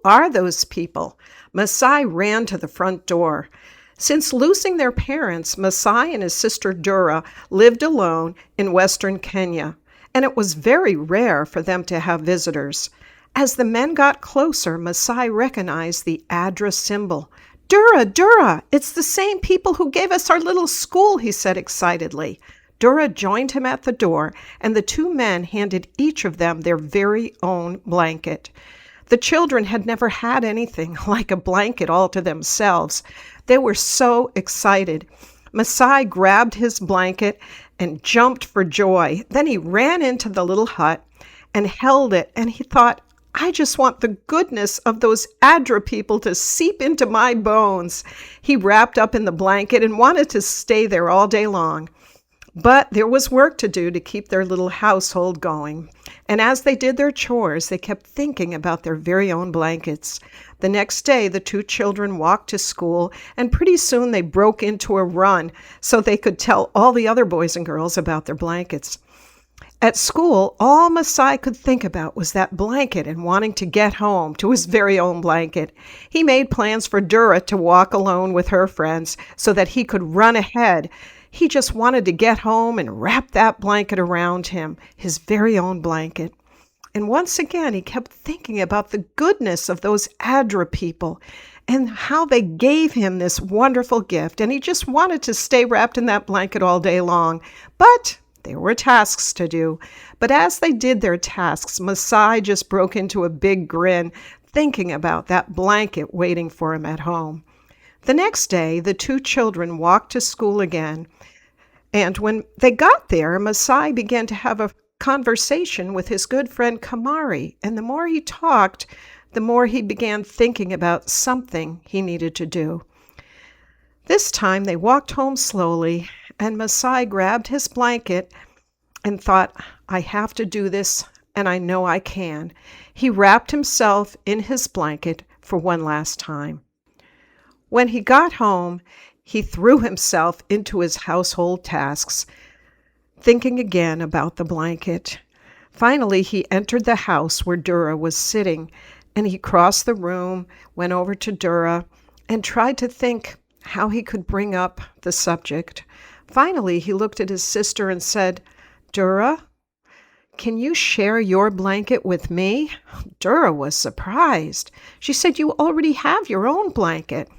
are those people?" Masai ran to the front door. Since losing their parents, Masai and his sister Dura lived alone in western Kenya, and it was very rare for them to have visitors. As the men got closer, Masai recognized the address symbol. "Dura, Dura, it's the same people who gave us our little school," he said excitedly. Dura joined him at the door, and the two men handed each of them their very own blanket. The children had never had anything like a blanket all to themselves. They were so excited. Masai grabbed his blanket and jumped for joy. Then he ran into the little hut and held it, and he thought, "I just want the goodness of those Adra people to seep into my bones." He wrapped up in the blanket and wanted to stay there all day long. But there was work to do to keep their little household going. And as they did their chores, they kept thinking about their very own blankets. The next day, the two children walked to school, and pretty soon they broke into a run so they could tell all the other boys and girls about their blankets. At school, all Masai could think about was that blanket and wanting to get home to his very own blanket. He made plans for Dura to walk alone with her friends so that he could run ahead. He just wanted to get home and wrap that blanket around him, his very own blanket. And once again, he kept thinking about the goodness of those Adra people and how they gave him this wonderful gift. And he just wanted to stay wrapped in that blanket all day long. But there were tasks to do. But as they did their tasks, Masai just broke into a big grin, thinking about that blanket waiting for him at home. The next day, the two children walked to school again, and when they got there, Masai began to have a conversation with his good friend Kamari, and the more he talked, the more he began thinking about something he needed to do. This time, they walked home slowly, and Masai grabbed his blanket and thought, "I have to do this, and I know I can." He wrapped himself in his blanket for one last time. When he got home, he threw himself into his household tasks, thinking again about the blanket. Finally, he entered the house where Dura was sitting, and he crossed the room, went over to Dura, and tried to think how he could bring up the subject. Finally, he looked at his sister and said, "Dura, can you share your blanket with me?" Dura was surprised. She said, "You already have your own blanket."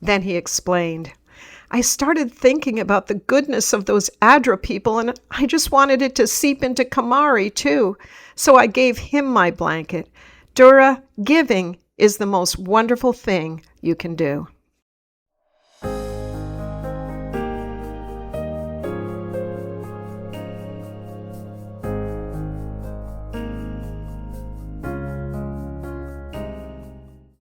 Then he explained, "I started thinking about the goodness of those Adra people, and I just wanted it to seep into Kamari too, so I gave him my blanket. Dura, giving is the most wonderful thing you can do."